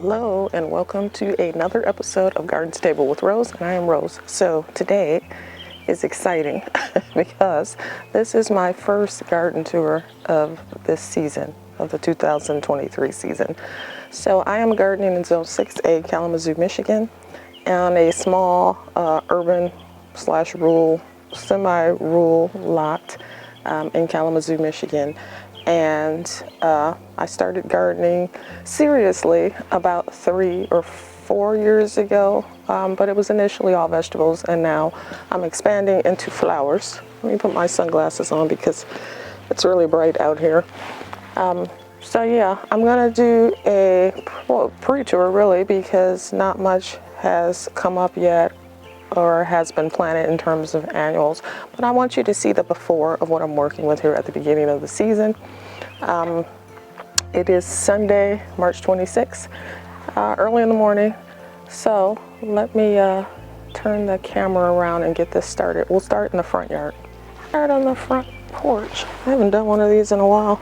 Hello and welcome to another episode of Garden to Table with Rose, and I am Rose. So today is exciting because this is my first garden tour of this season, of the 2023 season. So I am gardening in Zone 6A, Kalamazoo, Michigan, on a small urban / rural, semi-rural lot in Kalamazoo, Michigan. And I started gardening seriously about 3 or 4 years ago, but it was initially all vegetables, and now I'm expanding into flowers. Let me put my sunglasses on because it's really bright out here. So yeah, I'm gonna do a pre-tour really, because not much has come up yet or has been planted in terms of annuals, but I want you to see the before of what I'm working with here at the beginning of the season. It is Sunday, March 26th, early in the morning, so let me turn the camera around and get this started. We'll start in the front yard. Start on the front porch. I haven't done one of these in a while.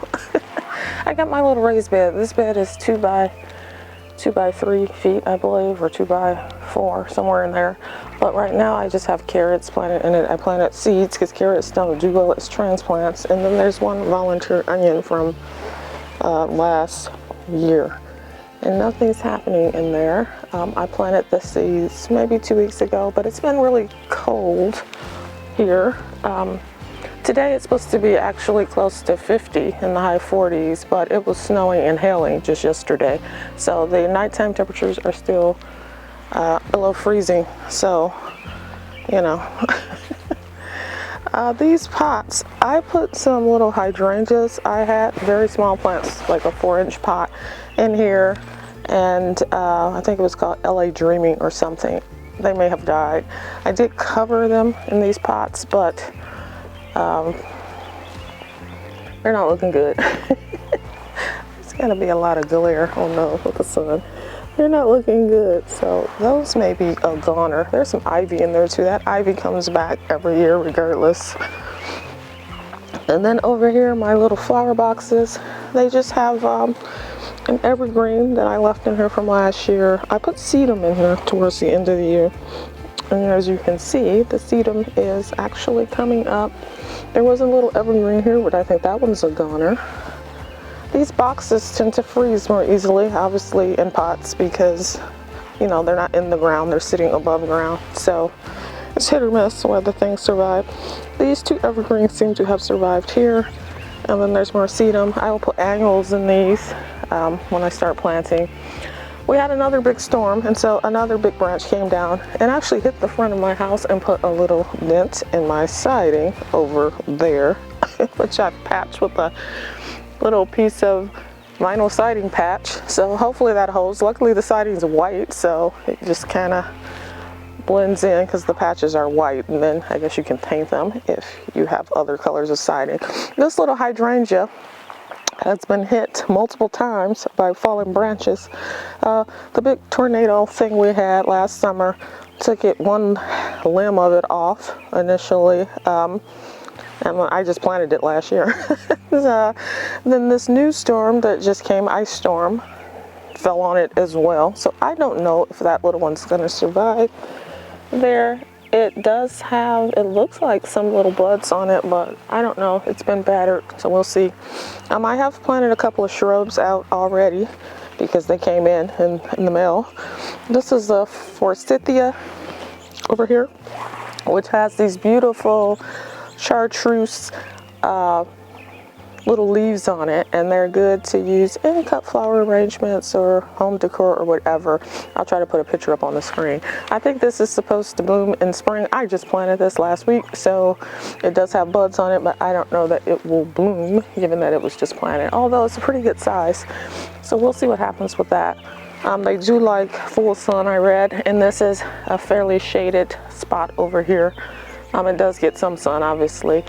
I got my little raised bed. This bed is 2 by 3 feet, I believe, or 2 by 4, somewhere in there. But right now I just have carrots planted in it. I planted seeds because carrots don't do well as transplants. And then there's one volunteer onion from last year. And nothing's happening in there. I planted the seeds maybe 2 weeks ago, but it's been really cold here. Today it's supposed to be actually close to 50 in the high 40s, but it was snowing and hailing just yesterday. So the nighttime temperatures are still below freezing. So, you know, these pots, I put some little hydrangeas. I had very small plants, like a 4-inch pot in here. And I think it was called LA Dreaming or something. They may have died. I did cover them in these pots, but they're not looking good. There's gonna be a lot of glare, oh no, with the sun. They're not looking good, so those may be a goner. There's some ivy in there too. That ivy comes back every year regardless. And then over here, my little flower boxes, they just have an evergreen that I left in here from last year. I put sedum in here towards the end of the year. And as you can see, the sedum is actually coming up. There was a little evergreen here, but I think that one's a goner. These boxes tend to freeze more easily, obviously, in pots because, you know, they're not in the ground, they're sitting above ground. So it's hit or miss whether things survive. These 2 evergreens seem to have survived here. And then there's more sedum. I will put annuals in these when I start planting. We had another big storm, and so another big branch came down and actually hit the front of my house and put a little dent in my siding over there, which I patched with a little piece of vinyl siding patch. So hopefully that holds. Luckily the siding's white, so it just kind of blends in because the patches are white, and then I guess you can paint them if you have other colors of siding. This little hydrangea has been hit multiple times by fallen branches. The big tornado thing we had last summer took one limb of it off initially, and I just planted it last year. Then this new storm that just came, ice storm, fell on it as well. So I don't know if that little one's going to survive there. It does have, it looks like some little buds on it, but I don't know. It's been battered, so we'll see. I have planted a couple of shrubs out already because they came in the mail. This is a forsythia over here, which has these beautiful chartreuse little leaves on it, and they're good to use in cut flower arrangements or home decor or whatever. I'll try to put a picture up on the screen. I think this is supposed to bloom in spring. I just planted this last week, so it does have buds on it, but I don't know that it will bloom given that it was just planted, although it's a pretty good size. So we'll see what happens with that. They do like full sun, I read, and this is a fairly shaded spot over here. It does get some sun, obviously.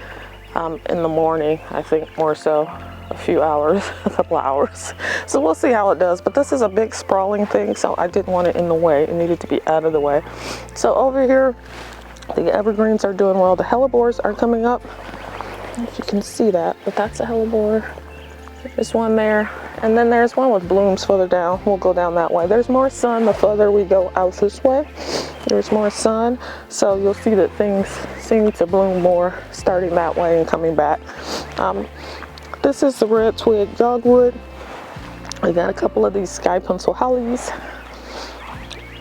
In the morning, I think more so, a few hours, a couple of hours. So we'll see how it does. But this is a big sprawling thing, so I didn't want it in the way. It needed to be out of the way. So over here, the evergreens are doing well. The hellebores are coming up. I don't know if you can see that, but that's a hellebore. There's one there. And then there's one with blooms further down. We'll go down that way. There's more sun the further we go out this way. There's more sun, so you'll see that things seem to bloom more starting that way and coming back. This is the red twig dogwood. We got a couple of these sky pencil hollies.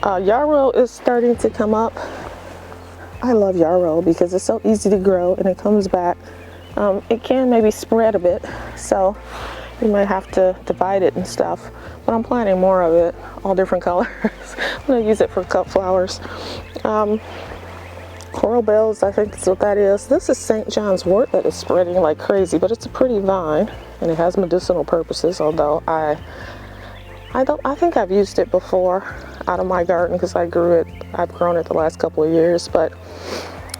Yarrow is starting to come up. I love yarrow because it's so easy to grow and it comes back. It can maybe spread a bit, so you might have to divide it and stuff, but I'm planting more of it, all different colors. I'm going to use it for cut flowers. Coral bells, I think that's what that is. This is St. John's wort that is spreading like crazy, but it's a pretty vine and it has medicinal purposes, although I think I've used it before out of my garden because I've grown it the last couple of years, but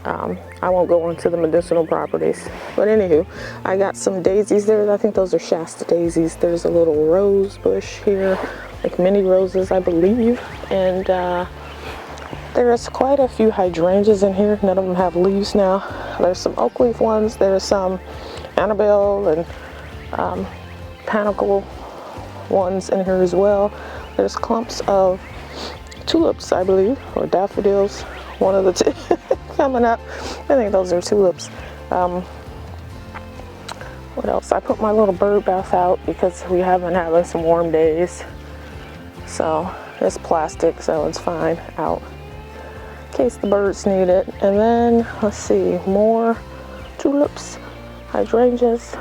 I won't go into the medicinal properties. But anywho, I got some daisies there. I think those are Shasta daisies. There's a little rose bush here, like mini roses, I believe. And there's quite a few hydrangeas in here. None of them have leaves now. There's some oak leaf ones. There's some Annabelle and panicle ones in here as well. There's clumps of tulips, I believe, or daffodils, one of the two coming up. I think those are tulips. What else? I put my little bird bath out because we have been having some warm days. So it's plastic, so it's fine out in case the birds need it. And then let's see, more tulips, hydrangeas,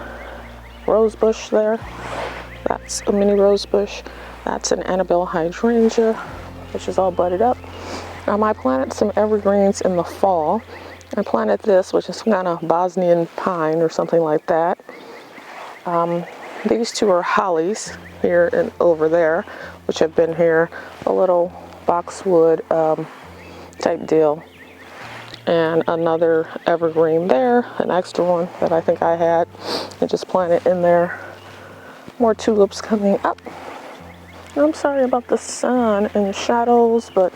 rose bush there. That's a mini rose bush. That's an Annabelle hydrangea, which is all budded up. I planted some evergreens in the fall. I planted this, which is kind of Bosnian pine or something like that. These two are hollies here and over there, which have been here, a little boxwood type deal. And another evergreen there, an extra one that I think I had. I just planted in there. More tulips coming up. I'm sorry about the sun and the shadows, but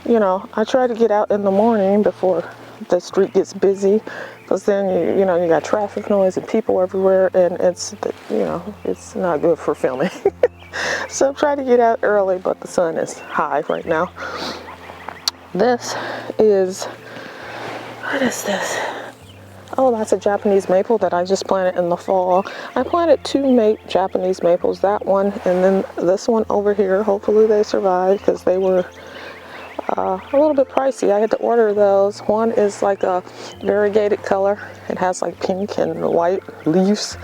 you know, I try to get out in the morning before the street gets busy, because then you know, you got traffic noise and people everywhere, and it's, you know, it's not good for filming. So try to get out early, but the sun is high right now. This is, what is this? Oh, that's a Japanese maple that I just planted in the fall. I planted two Japanese maples, that one and then this one over here. Hopefully they survive because they were a little bit pricey. I had to order those. One is like a variegated color. It has like pink and white leaves.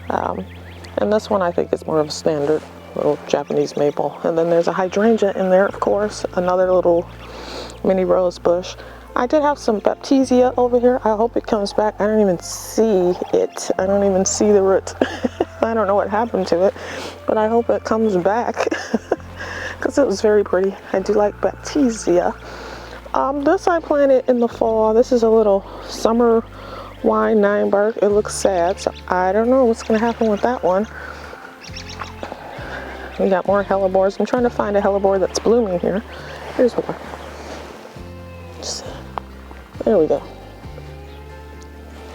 And this one I think is more of a standard little Japanese maple. And then there's a hydrangea in there, of course, another little mini rose bush. I did have some baptisia over here. I hope it comes back. I don't even see it. I don't even see the root. I don't know what happened to it, but I hope it comes back because it was very pretty. I do like baptisia. This I planted in the fall. This is a little summer wine 9-bark. It looks sad, so I don't know what's going to happen with that one. We got more hellebores. I'm trying to find a hellebore that's blooming here. Here's one. There we go.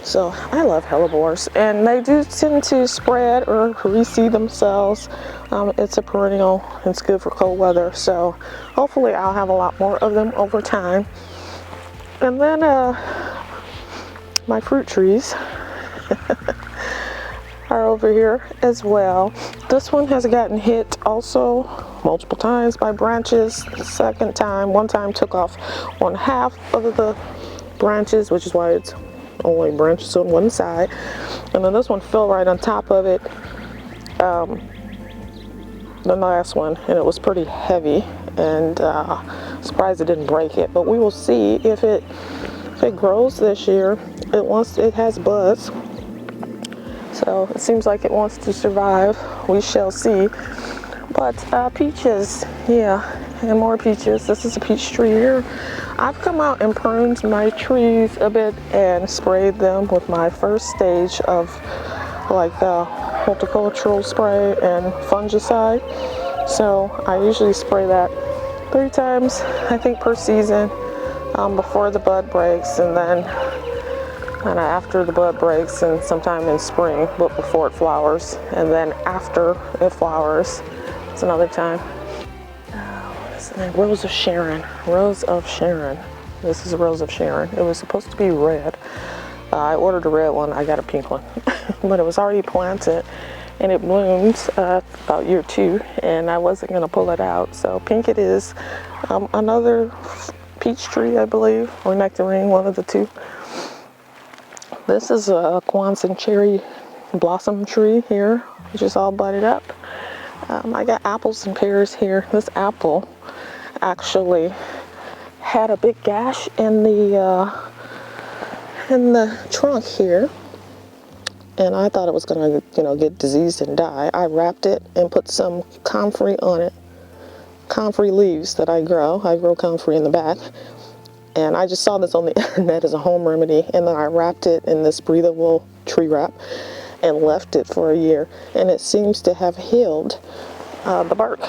So I love hellebores, and they do tend to spread or reseed themselves. It's a perennial. It's good for cold weather, so hopefully I'll have a lot more of them over time. And then my fruit trees are over here as well. This one has gotten hit also multiple times by branches. The second time, one time took off one half of the branches, which is why it's only branches on one side. And then this one fell right on top of it, the last one, and it was pretty heavy, and surprised it didn't break it. But we will see if it grows this year. It has buds, so it seems like it wants to survive. We shall see. But peaches, yeah, and more peaches. This is a peach tree here. I've come out and pruned my trees a bit and sprayed them with my first stage of like horticultural spray and fungicide. So I usually spray that 3 times, I think, per season before the bud breaks, and then kind of after the bud breaks and sometime in spring, but before it flowers. And then after it flowers, it's another time. What is the name? Rose of Sharon. Rose of Sharon. This is a Rose of Sharon. It was supposed to be red. I ordered a red one. I got a pink one. But it was already planted and it blooms about year 2, and I wasn't going to pull it out. So pink it is. Another peach tree, I believe, or nectarine, one of the two. This is a Kwanzaa cherry blossom tree here, which is all budded up. I got apples and pears here. This apple actually had a big gash in the trunk here, and I thought it was gonna, get diseased and die. I wrapped it and put some comfrey on it, comfrey leaves that I grow. I grow comfrey in the back, and I just saw this on the internet as a home remedy, and then I wrapped it in this breathable tree wrap and left it for a year, and it seems to have healed the bark.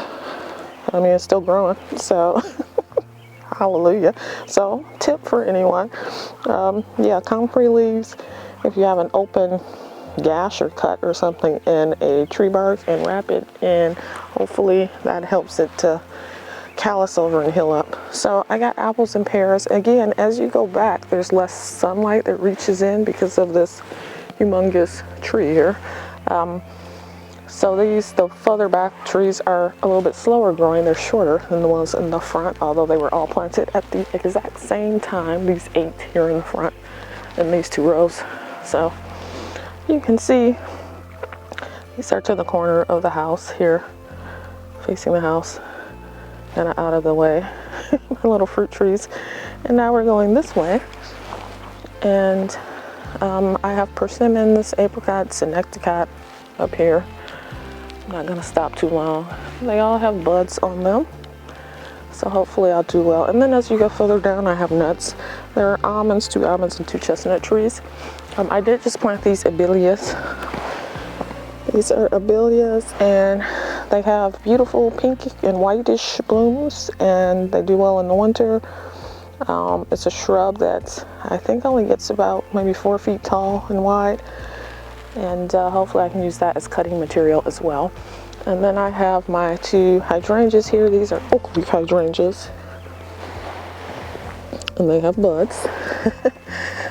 I mean, it's still growing, so hallelujah. So tip for anyone, yeah, comfrey leaves, if you have an open gash or cut or something in a tree bark, and wrap it, and hopefully that helps it to callus over and heal up. So I got apples and pears. Again, as you go back, there's less sunlight that reaches in because of this humongous tree here. So the further back trees are a little bit slower growing. They're shorter than the ones in the front, although they were all planted at the exact same time, these 8 here in the front and these 2 rows. So you can see these are to the corner of the house here, facing the house, kind of out of the way. My little fruit trees. And now we're going this way, and I have persimmons, apricots, and nectarine up here. I'm not gonna stop too long. They all have buds on them, so hopefully I'll do well. And then as you go further down, I have nuts. There are almonds, 2 almonds, and 2 chestnut trees. I did just plant these abelias. These are abelias, and they have beautiful pink and whitish blooms, and they do well in the winter. It's a shrub that I think only gets about maybe 4 feet tall and wide, and hopefully I can use that as cutting material as well. And then I have my 2 hydrangeas here. These are oak leaf hydrangeas, and they have buds.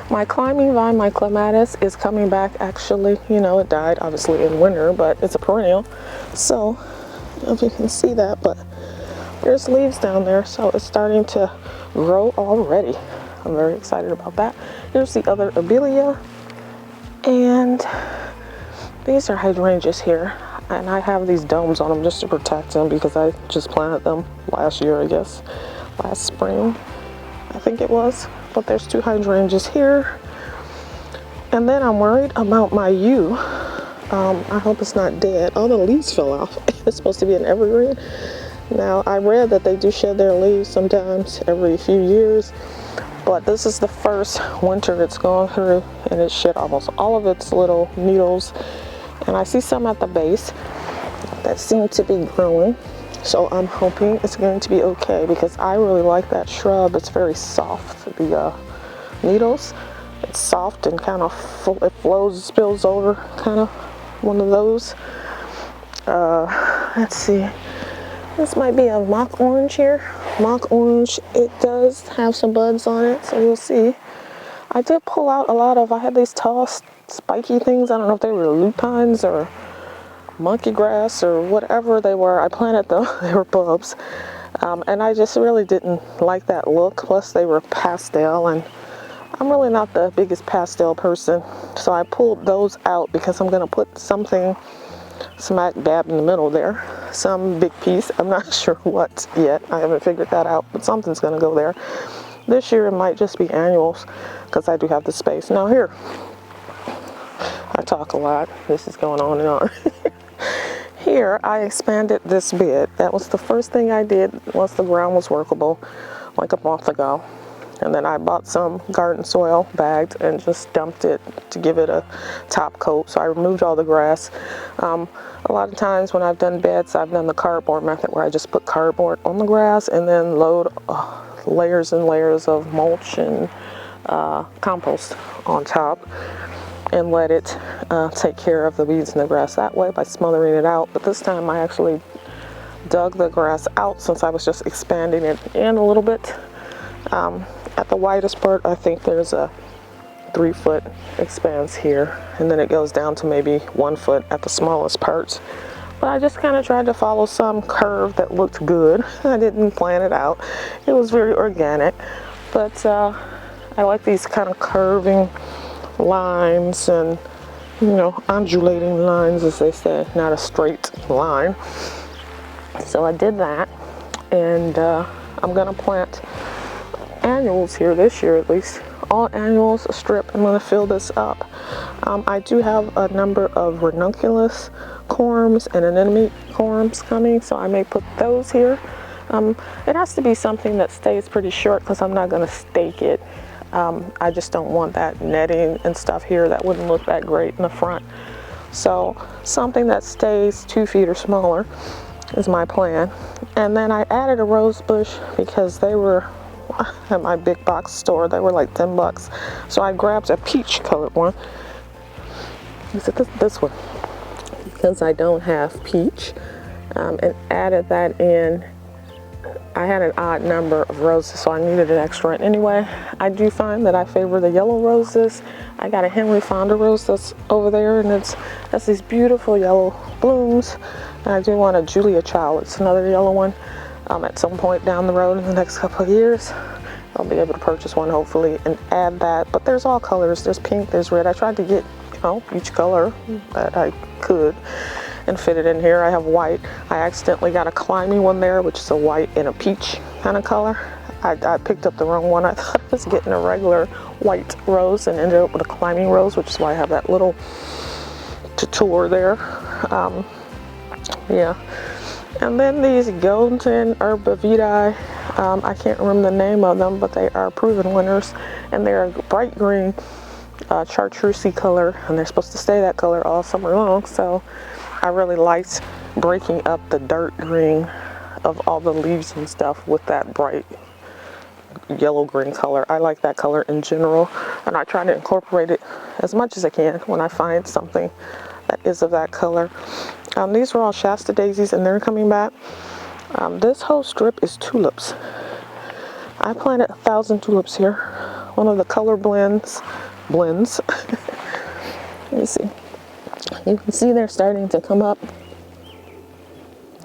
My climbing vine, my clematis, is coming back actually. It died obviously in winter, but it's a perennial. So I don't know if you can see that, but there's leaves down there, so it's starting to grow already. I'm very excited about that. Here's the other abelia, and these are hydrangeas here, and I have these domes on them just to protect them because I just planted them last year, I guess, last spring I think it was. But there's 2 hydrangeas here, and then I'm worried about my yew. I hope it's not dead. All the leaves fell off. It's supposed to be an evergreen. Now, I read that they do shed their leaves sometimes every few years, but this is the first winter it's gone through, and it shed almost all of its little needles, and I see some at the base that seem to be growing. So I'm hoping it's going to be okay, because I really like that shrub. It's very soft, the needles. It's soft and kind of it flows, spills over, kind of one of those. Let's see. This might be a mock orange here. Mock orange, it does have some buds on it, so we'll see. I did pull out a lot of, I had these tall spiky things. I don't know if they were lupines or monkey grass or whatever they were. I planted them. They were bulbs, and I just really didn't like that look. Plus they were pastel, and I'm really not the biggest pastel person, so I pulled those out because I'm going to put something smack dab in the middle there, some big piece. I'm not sure what yet. I haven't figured that out, but something's going to go there. This year it might just be annuals because I do have the space. Now here, I talk a lot. This is going on and on. Here, I expanded this bed. That was the first thing I did once the ground was workable, like a month ago. And then I bought some garden soil bagged and just dumped it to give it a top coat. So I removed all the grass. A lot of times when I've done beds, I've done the cardboard method where I just put cardboard on the grass and then load layers and layers of mulch and compost on top and let it take care of the weeds and the grass that way by smothering it out. But this time I actually dug the grass out since I was just expanding it in a little bit. At the widest part, I think there's a 3-foot expanse here, and then it goes down to maybe 1 foot at the smallest parts. But I just kind of tried to follow some curve that looked good. I didn't plan it out. It was very organic, but I like these kind of curving lines and, you know, undulating lines, as they say, not a straight line. So I did that, and I'm gonna plant annuals here this year, at least all annuals, a strip. I'm gonna fill this up. I do have a number of ranunculus corms and anemone corms coming, so I may put those here. It has to be something that stays pretty short because I'm not gonna stake it. I just don't want that netting and stuff here. That wouldn't look that great in the front. So something that stays 2 feet or smaller is my plan. And then I added a rose bush because they were at my big box store. They were like 10 bucks. So I grabbed a peach colored one. Is it this one? Because I don't have peach, and added that in. I had an odd number of roses, so I needed an extra. And anyway, I do find that I favor the yellow roses. I got a Henry Fonda rose that's over there, and that's these beautiful yellow blooms. And I do want a Julia Child. It's another yellow one. At some point down the road in the next couple of years, I'll be able to purchase one hopefully and add that. But there's all colors. There's pink, there's red. I tried to get, you know, each color that I could and fit it in here. I have white. I accidentally got a climbing one there, which is a white and a peach kind of color. I picked up the wrong one. I thought I was getting a regular white rose and ended up with a climbing rose, which is why I have that little tutor there. Yeah. And then these golden herbivitae, I can't remember the name of them, but they are proven winners, and they're a bright green chartreusey color, and they're supposed to stay that color all summer long. So I really liked breaking up the dirt green of all the leaves and stuff with that bright yellow green color. I like that color in general, and I try to incorporate it as much as I can when I find something that is of that color. These are all Shasta daisies, and they're coming back. This whole strip is tulips. I planted 1,000 tulips here. One of the color blends. Let me see. You can see they're starting to come up.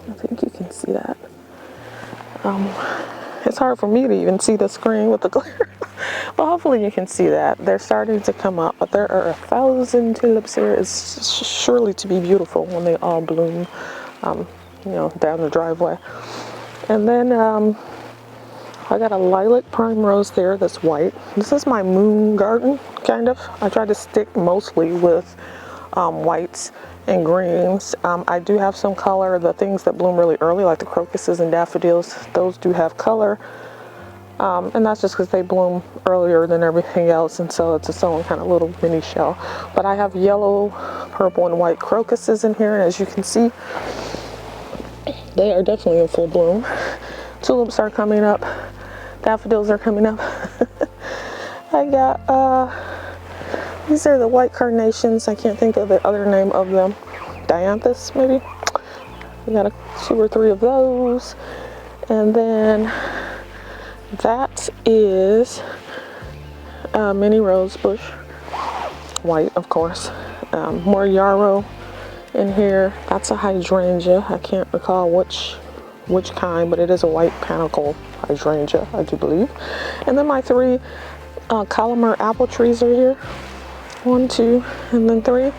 I think you can see that. It's hard for me to even see the screen with the glare. But hopefully you can see that. They're starting to come up, but there are 1,000 tulips here. It's surely to be beautiful when they all bloom, you know, down the driveway. And then I got a lilac primrose there that's white. This is my moon garden, kind of. I try to stick mostly with whites and greens. I do have some color. The things that bloom really early, like the crocuses and daffodils, those do have color. And that's just because they bloom earlier than everything else, and so it's its own kind of little mini shell. But I have yellow, purple, and white crocuses in here, and as you can see, they are definitely in full bloom. Tulips are coming up. Daffodils are coming up. I got, these are the white carnations. I can't think of the other name of them. Dianthus, maybe? We got 2 or 3 of those. And then that is a mini rose bush, white, of course. More yarrow in here. That's a hydrangea. I can't recall which kind, but it is a white panicle hydrangea, I do believe. And then my 3 Kalamazoo apple trees are here. 1, 2, and then 3.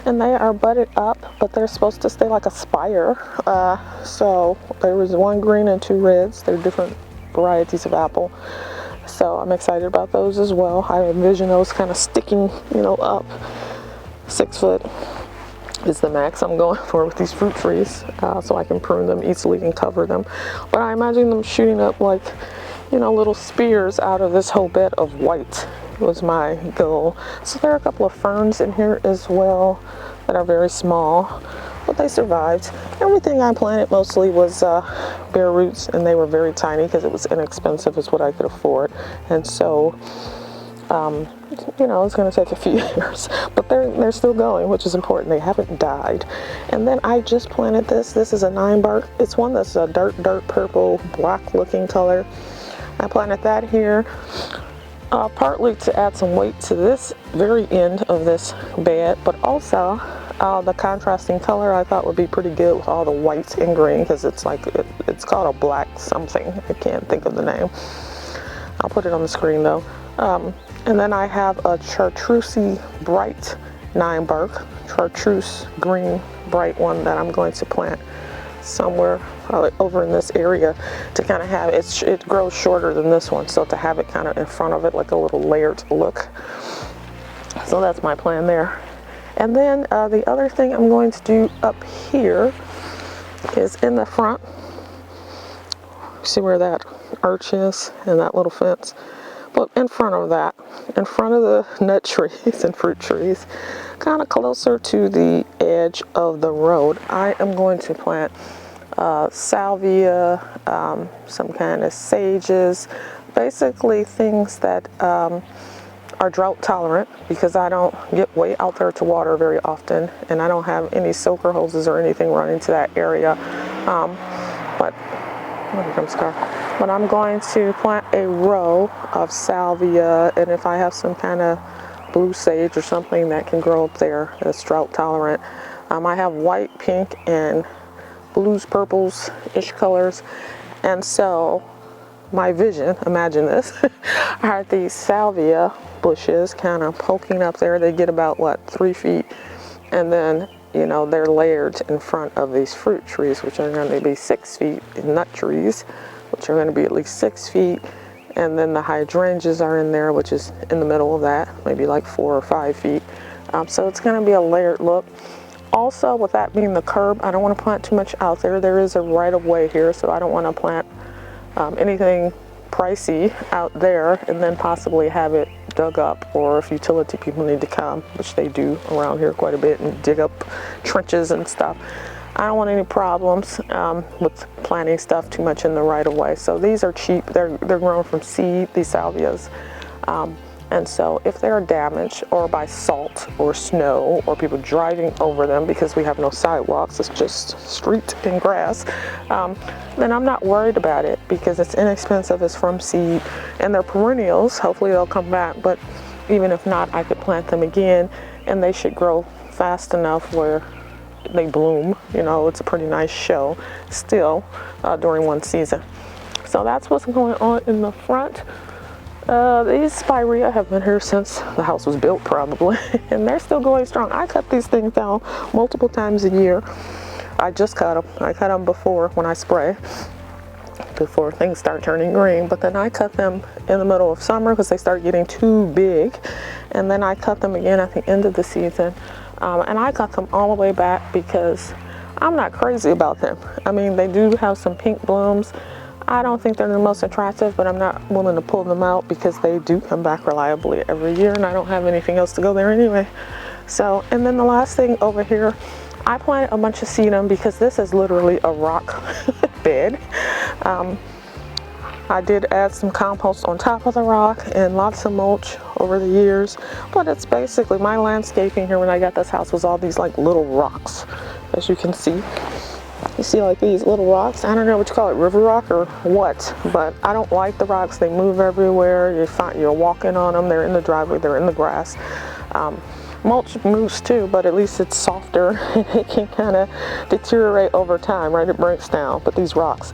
And they are budded up, but they're supposed to stay like a spire. So there was 1 green and 2 reds. They're different varieties of apple, so I'm excited about those as well. I envision those kind of sticking, you know, up. 6 foot is the max I'm going for with these fruit trees, so I can prune them easily and cover them. But I imagine them shooting up like, you know, little spears out of this whole bed of white was my goal. So there are a couple of ferns in here as well that are very small, but they survived. Everything I planted mostly was bare roots, and they were very tiny because it was inexpensive, is what I could afford. And so You know, it's going to take a few years, but they're still going, which is important. They haven't died. And then I just planted this. This is a 9-bark. It's one that's a dark purple, black looking color. I planted that here, partly to add some weight to this very end of this bed, but also the contrasting color I thought would be pretty good with all the whites and green, because it's like, it's called a black something. I can't think of the name. I'll put it on the screen though. And then I have a chartreusey bright 9-bark, chartreuse green bright one that I'm going to plant somewhere over in this area to kind of have it grows shorter than this one, so to have it kind of in front of it like a little layered look. So that's my plan there. And then the other thing I'm going to do up here is in the front. See where that arch is and that little fence? But in front of that, in front of the nut trees and fruit trees, kind of closer to the edge of the road, I am going to plant salvia, some kind of sages, basically things that are drought tolerant, because I don't get way out there to water very often, and I don't have any soaker hoses or anything running to that area. But here comes the car. But I'm going to plant a row of salvia, and if I have some kind of blue sage or something that can grow up there that's drought tolerant. I have white, pink, and blues, purples-ish colors. And so my vision, imagine this, are these salvia bushes kind of poking up there. They get about, what, 3 feet? And then, you know, they're layered in front of these fruit trees, which are going to be 6 feet, nut trees, which are going to be at least 6 feet. And then the hydrangeas are in there, which is in the middle of that, maybe like 4 or 5 feet. So it's going to be a layered look. Also, with that being the curb, I don't want to plant too much out there. There is a right-of-way here, so I don't want to plant anything pricey out there and then possibly have it dug up, or if utility people need to come, which they do around here quite a bit, and dig up trenches and stuff. I don't want any problems with planting stuff too much in the right-of-way. So these are cheap. They're grown from seed, these salvias. And so if they're damaged or by salt or snow or people driving over them, because we have no sidewalks, it's just street and grass, then I'm not worried about it, because it's inexpensive, it's from seed, and they're perennials. Hopefully they'll come back, but even if not, I could plant them again, and they should grow fast enough where they bloom. You know, it's a pretty nice show still during one season. So that's what's going on in the front. These spirea have been here since the house was built, probably, and they're still going strong. I cut these things down multiple times a year. I just cut them. I cut them before, when I spray, before things start turning green, but then I cut them in the middle of summer because they start getting too big, and then I cut them again at the end of the season. And I cut them all the way back because I'm not crazy about them. I mean, they do have some pink blooms. I don't think they're the most attractive, but I'm not willing to pull them out because they do come back reliably every year, and I don't have anything else to go there anyway. So, and then the last thing over here, I planted a bunch of sedum because this is literally a rock bed. I did add some compost on top of the rock and lots of mulch over the years, but it's basically, my landscaping here when I got this house was all these like little rocks, as you can see. You see like these little rocks, I don't know what you call it, river rock or what, but I don't like the rocks. They move everywhere. You're walking on them, they're in the driveway, they're in the grass. Mulch moves too, but at least it's softer and it can kind of deteriorate over time, right? It breaks down, but these rocks.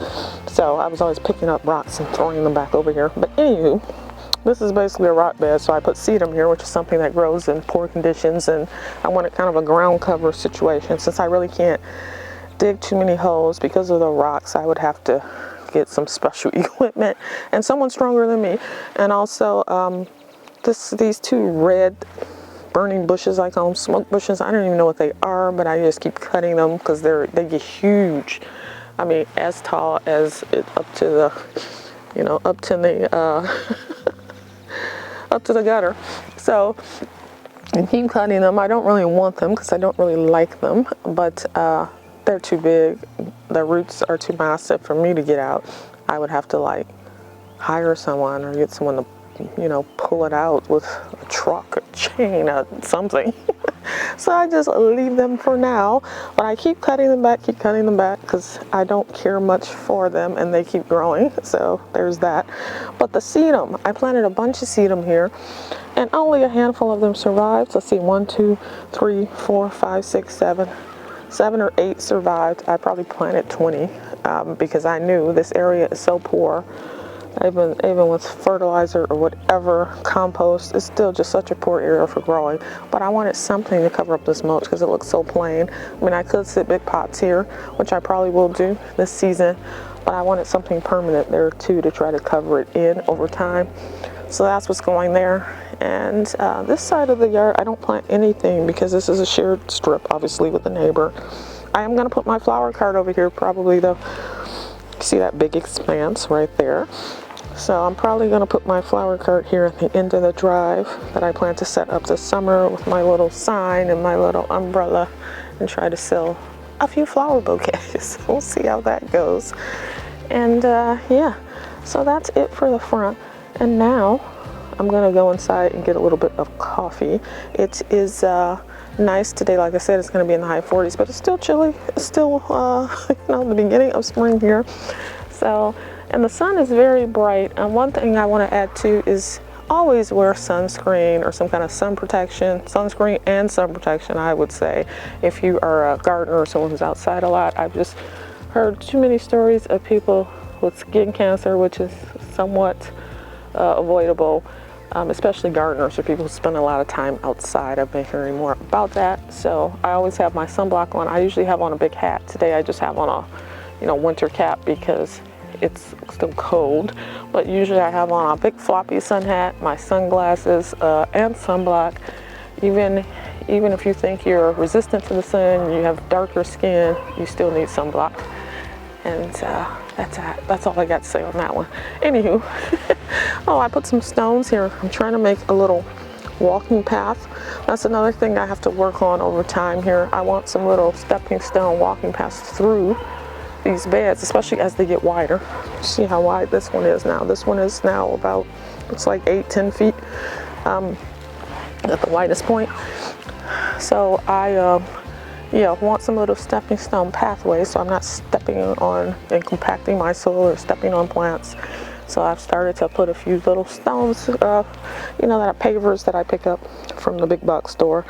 So I was always picking up rocks and throwing them back over here. But anywho, this is basically a rock bed, so I put sedum here, which is something that grows in poor conditions, and I wanted kind of a ground cover situation. Since I really can't dig too many holes because of the rocks, I would have to get some special equipment and someone stronger than me. And also these two red burning bushes, I call them smoke bushes. I don't even know what they are, but I just keep cutting them because they get huge. I mean, as tall as it up to the, you know, up to the up to the gutter. So I keep cutting them. I don't really want them because I don't really like them, but they're too big. The roots are too massive for me to get out. I would have to like hire someone or get someone to you know, pull it out with a truck, a chain, or something. So I just leave them for now, but I keep cutting them back, because I don't care much for them and they keep growing. So there's that. But the sedum, I planted a bunch of sedum here and only a handful of them survived. Let's see, 1, 2, 3, 4, 5, 6, 7. 7 or 8 survived. I probably planted 20 because I knew this area is so poor. Even with fertilizer or whatever, compost, it's still just such a poor area for growing. But I wanted something to cover up this mulch because it looks so plain. I mean, I could sit big pots here, which I probably will do this season, but I wanted something permanent there too to try to cover it in over time. So that's what's going there. And this side of the yard, I don't plant anything because this is a shared strip, obviously, with the neighbor. I am going to put my flower cart over here probably, though. See that big expanse right there? So I'm probably going to put my flower cart here at the end of the drive that I plan to set up this summer with my little sign and my little umbrella and try to sell a few flower bouquets. We'll see how that goes. And yeah, so that's it for the front. And now I'm going to go inside and get a little bit of coffee. It is nice today. Like I said, it's going to be in the high 40s, but it's still chilly. It's still, you know, the beginning of spring here. So, and the sun is very bright. And one thing I want to add too is always wear sunscreen or some kind of sun protection, sunscreen and sun protection, I would say, if you are a gardener or someone who's outside a lot. I've just heard too many stories of people with skin cancer, which is somewhat avoidable, especially gardeners or people who spend a lot of time outside. I've been hearing more about that. So I always have my sunblock on. I usually have on a big hat. Today I just have on a, you know, winter cap because it's still cold, but usually I have on a big floppy sun hat, my sunglasses, and sunblock. Even if you think you're resistant to the sun, you have darker skin, you still need sunblock. And that's all I got to say on that one. Anywho, oh, I put some stones here. I'm trying to make a little walking path. That's another thing I have to work on over time here. I want some little stepping stone walking paths through these beds, especially as they get wider. See how wide this one is now. This one is now about, it's like 8-10 feet at the widest point. So I yeah, want some little stepping stone pathways so I'm not stepping on and compacting my soil or stepping on plants. So I've started to put a few little stones, you know, that are pavers that I pick up from the big box store,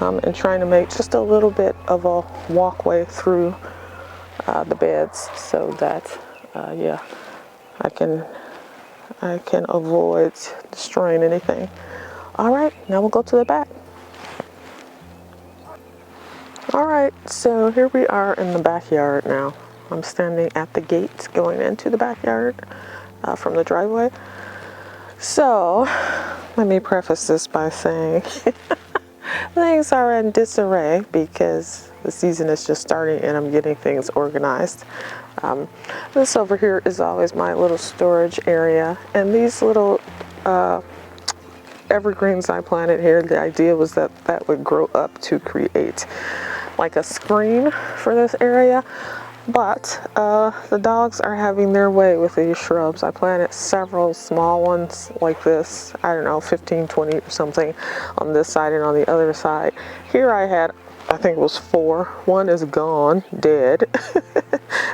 and trying to make just a little bit of a walkway through the beds so that yeah, I can avoid destroying anything. All right, now we'll go to the back. All right, so here we are in the backyard now. I'm standing at the gate going into the backyard from the driveway. So let me preface this by saying things are in disarray because the season is just starting and I'm getting things organized. This over here is always my little storage area, and these little evergreens I planted here, the idea was that that would grow up to create like a screen for this area, but the dogs are having their way with these shrubs. I planted several small ones like this, I don't know, 15, 20 or something on this side, and on the other side here I had, I think it was 4. One is gone, dead.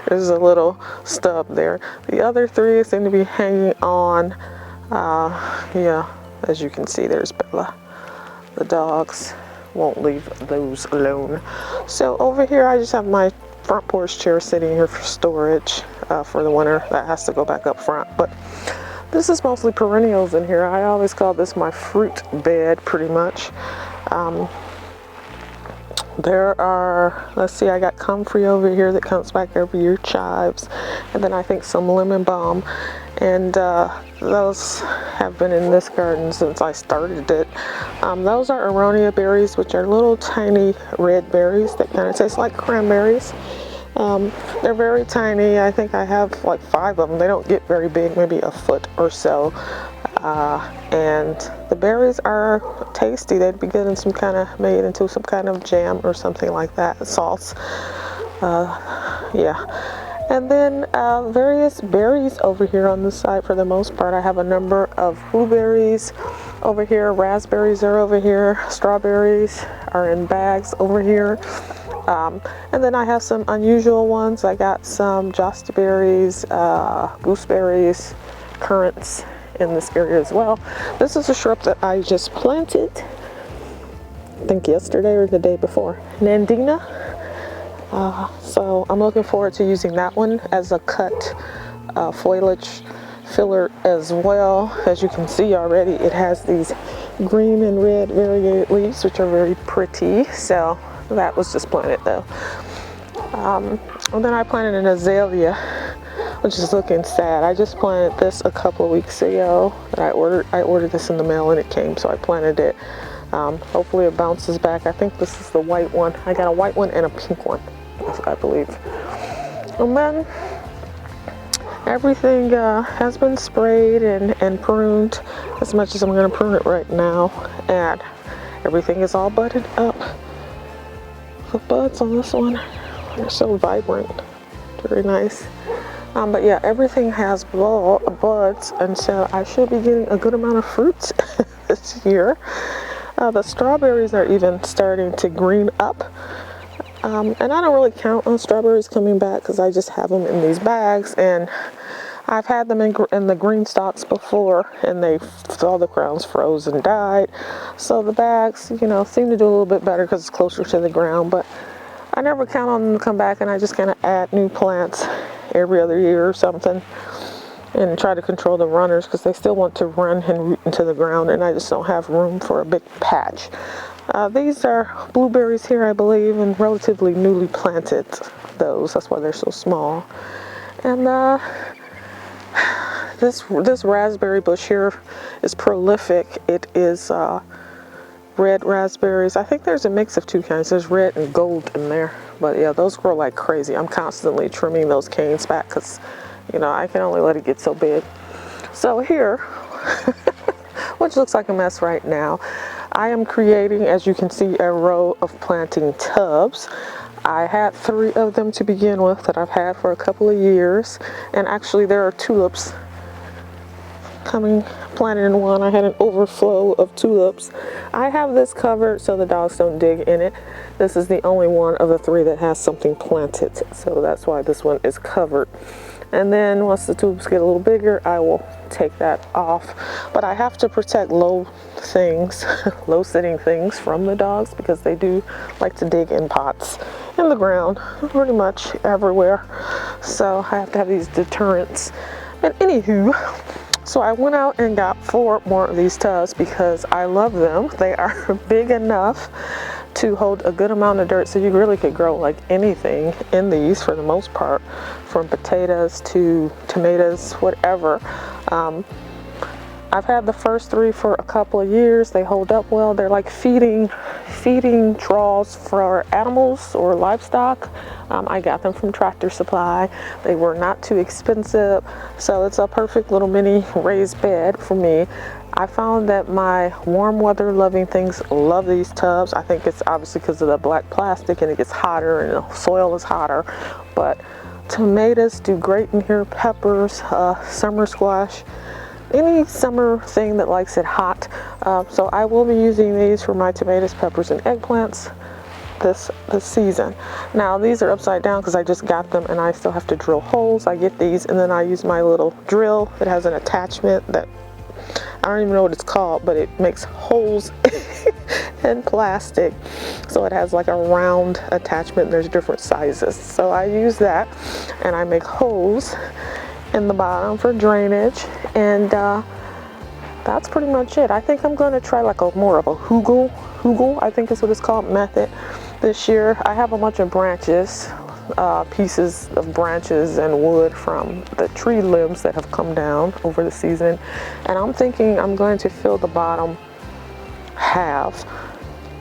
There's a little stub there. The other 3 seem to be hanging on. Yeah, as you can see, there's Bella. The dogs won't leave those alone. So over here I just have my front porch chair sitting here for storage for the winter. That has to go back up front, but this is mostly perennials in here. I always call this my fruit bed pretty much. There are, let's see, I got comfrey over here that comes back every year, chives, and then I think some lemon balm, and those have been in this garden since I started it. Those are aronia berries, which are little tiny red berries that kind of taste like cranberries. They're very tiny. I think I have like 5 of them. They don't get very big, maybe a foot or so. And the berries are tasty. They'd be good in some kind of, made into some kind of jam or something like that, sauce. Yeah. And then various berries over here on this side for the most part. I have a number of blueberries over here, raspberries are over here, strawberries are in bags over here. And then I have some unusual ones. I got some jostaberries, gooseberries, currants in this area as well. This is a shrub that I just planted, I think yesterday or the day before, Nandina. So I'm looking forward to using that one as a cut foliage filler as well. As you can see already, it has these green and red variegated leaves, which are very pretty. So that was just planted though. And then I planted an azalea, which is looking sad. I just planted this a couple of weeks ago. I ordered this in the mail and it came, so I planted it. Hopefully it bounces back. I think this is the white one. I got a white one and a pink one, I believe. And then everything has been sprayed and pruned as much as I'm going to prune it right now. And everything is all budded up. The buds on this one are so vibrant. Very nice. But yeah, everything has buds, and so I should be getting a good amount of fruits this year. The strawberries are even starting to green up. And I don't really count on strawberries coming back because I just have them in these bags, and I've had them in the green stalks before, and all the crowns froze and died. So the bags, you know, seem to do a little bit better because it's closer to the ground, but I never count on them to come back, and I just kind of add new plants every other year or something and try to control the runners because they still want to run and root into the ground, and I just don't have room for a big patch. These are blueberries here, I believe, and relatively newly planted those. That's why they're so small. And this raspberry bush here is prolific. It is red raspberries. I think there's a mix of two kinds. There's red and gold in there. But yeah, those grow like crazy. I'm constantly trimming those canes back because, you know, I can only let it get so big. So here, which looks like a mess right now, I am creating, as you can see, a row of planting tubs. I had 3 of them to begin with that I've had for a couple of years. And actually there are tulips planted in one. I had an overflow of tulips. I have this covered so the dogs don't dig in it. This is the only one of the 3 that has something planted, so that's why this one is covered. And then once the tulips get a little bigger, I will take that off. But I have to protect low sitting things from the dogs because they do like to dig in pots in the ground pretty much everywhere. So I have to have these deterrents. And anywho, so I went out and got 4 more of these tubs because I love them. They are big enough to hold a good amount of dirt, so you really could grow like anything in these for the most part, from potatoes to tomatoes, whatever. I've had the first 3 for a couple of years. They hold up well. They're like feeding troughs for animals or livestock. I got them from Tractor Supply. They were not too expensive, so it's a perfect little mini raised bed for me. I found that my warm weather loving things love these tubs. I think it's obviously because of the black plastic and it gets hotter and the soil is hotter, but tomatoes do great in here, peppers, summer squash, any summer thing that likes it hot. So I will be using these for my tomatoes, peppers, and eggplants this season. Now these are upside down because I just got them and I still have to drill holes. I get these and then I use my little drill that has an attachment that I don't even know what it's called, but it makes holes in plastic. So it has like a round attachment. There's different sizes. So I use that and I make holes in the bottom for drainage, and that's pretty much it. I think I'm going to try like more of a hugel, I think is what it's called, method this year. I have a bunch of branches, pieces of branches and wood from the tree limbs that have come down over the season, and I'm thinking I'm going to fill the bottom half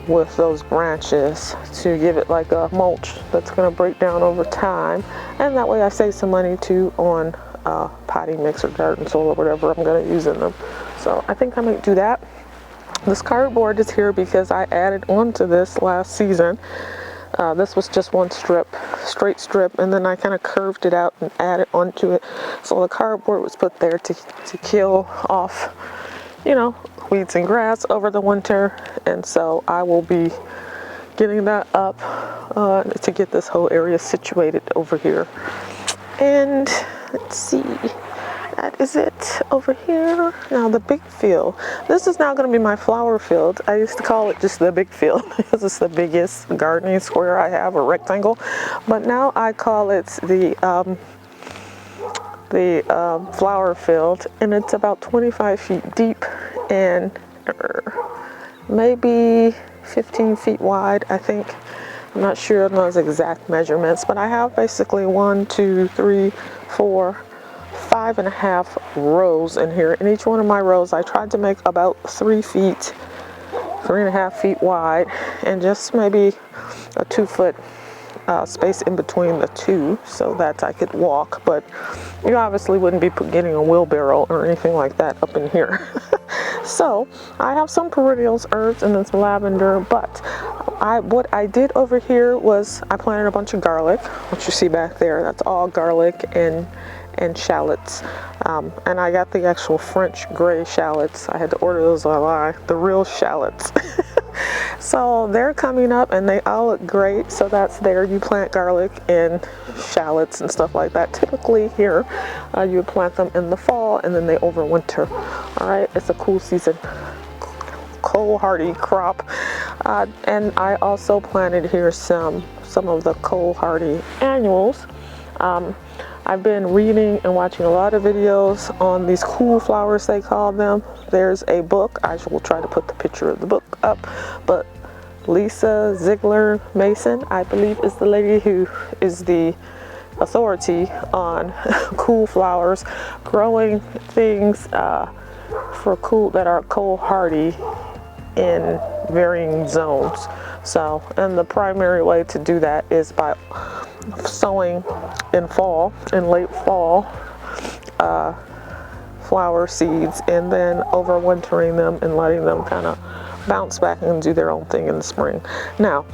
with those branches to give it like a mulch that's going to break down over time, and that way I save some money too on potting mix or garden soil or whatever I'm going to use in them. So I think I might do that. This cardboard is here because I added on to this last season This was just one strip, straight strip, and then I kind of curved it out and added onto it. So the cardboard was put there to kill off, you know, weeds and grass over the winter. And so I will be getting that up to get this whole area situated over here. And let's see, that is it over here. Now the big field. This is now going to be my flower field. I used to call it just the big field because it's the biggest gardening square I have, a rectangle. But now I call it the flower field, and it's about 25 feet deep and maybe 15 feet wide, I think. I'm not sure on those exact measurements, but I have basically 1, 2, 3, 4, 5.5 rows in here. And each one of my rows I tried to make about 3 feet, 3.5 feet wide, and just maybe a 2-foot space in between the two so that I could walk. But you obviously wouldn't be getting a wheelbarrow or anything like that up in here. So I have some perennials, herbs, and then some lavender. But what I did over here was I planted a bunch of garlic, what you see back there. That's all garlic and shallots. And I got the actual French gray shallots. I had to order those online, the real shallots. So they're coming up and they all look great. So that's there. You plant garlic and shallots and stuff like that. Typically here, you would plant them in the fall and then they overwinter. All right, it's a cool season, cold hardy crop. And I also planted here some of the cold hardy annuals. I've been reading and watching a lot of videos on these cool flowers, they call them. There's a book, I will try to put the picture of the book up, but Lisa Ziegler Mason, I believe, is the lady who is the authority on cool flowers, growing things for cool that are cold hardy in varying zones. So, and the primary way to do that is by sowing in fall, in late fall, flower seeds, and then overwintering them and letting them kind of bounce back and do their own thing in the spring. Now,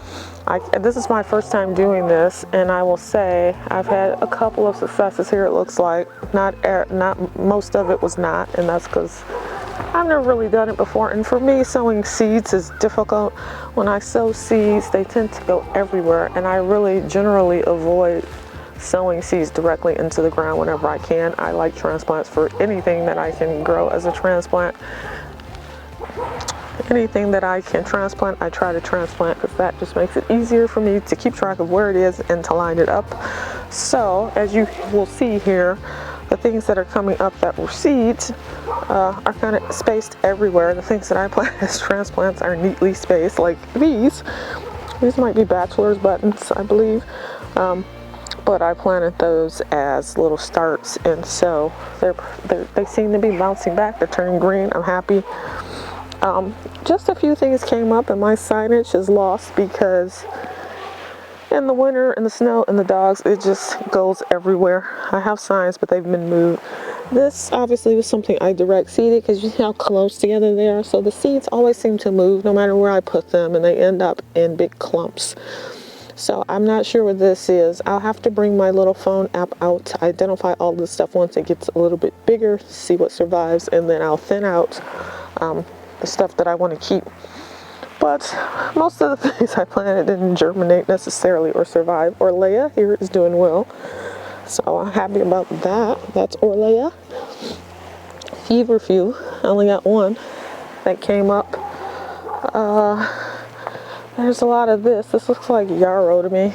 this is my first time doing this, and I will say I've had a couple of successes here. It looks like not most of it was not, and that's because I've never really done it before. And for me, sowing seeds is difficult. When I sow seeds, they tend to go everywhere, and I really generally avoid sowing seeds directly into the ground whenever I can. I like transplants for anything that I can grow as a transplant. Anything that I can transplant, I try to transplant because that just makes it easier for me to keep track of where it is and to line it up. So as you will see here, the things that are coming up that were seeds are kind of spaced everywhere. The things that I plant as transplants are neatly spaced, like these. These might be bachelor's buttons, I believe. But I planted those as little starts, and so they seem to be bouncing back. They're turning green. I'm happy. Just a few things came up, and my signage is lost because in the winter and the snow and the dogs, it just goes everywhere. I have signs, but they've been moved. This obviously was something I direct seeded because you see how close together they are. So the seeds always seem to move no matter where I put them, and they end up in big clumps. So I'm not sure what this is. I'll have to bring my little phone app out to identify all this stuff once it gets a little bit bigger, see what survives, and then I'll thin out the stuff that I want to keep. But most of the things I planted didn't germinate necessarily or survive. Orlea here is doing well, so I'm happy about that. That's Orlea. Feverfew, I only got one that came up. There's a lot of this. This looks like yarrow to me.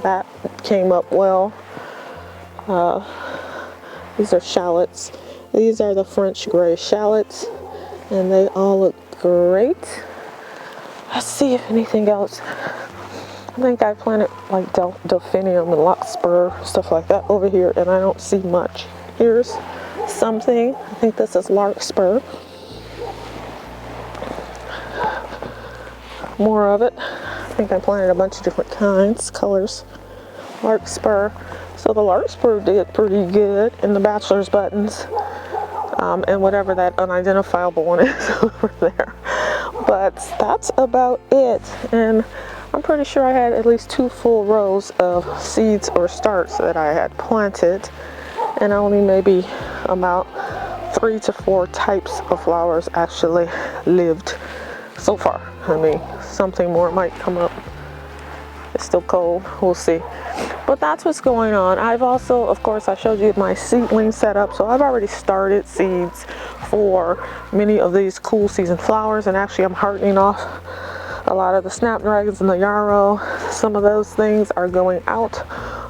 That came up well. These are shallots. These are the French gray shallots, and they all look great. Let's see if anything else. I think I planted like delphinium and larkspur, stuff like that over here, and I don't see much. Here's something. I think this is larkspur. More of it. I think I planted a bunch of different kinds, colors. Larkspur. So the larkspur did pretty good in the bachelor's buttons, and whatever that unidentifiable one is over there. But that's about it. And I'm pretty sure I had at least 2 full rows of seeds or starts that I had planted, and only maybe about 3 to 4 types of flowers actually lived so far. I mean, something more might come up. It's still cold, we'll see. But that's what's going on. I've also, of course, I showed you my seedling setup, so I've already started seeds for many of these cool season flowers, and actually I'm hardening off a lot of the snapdragons and the yarrow. Some of those things are going out.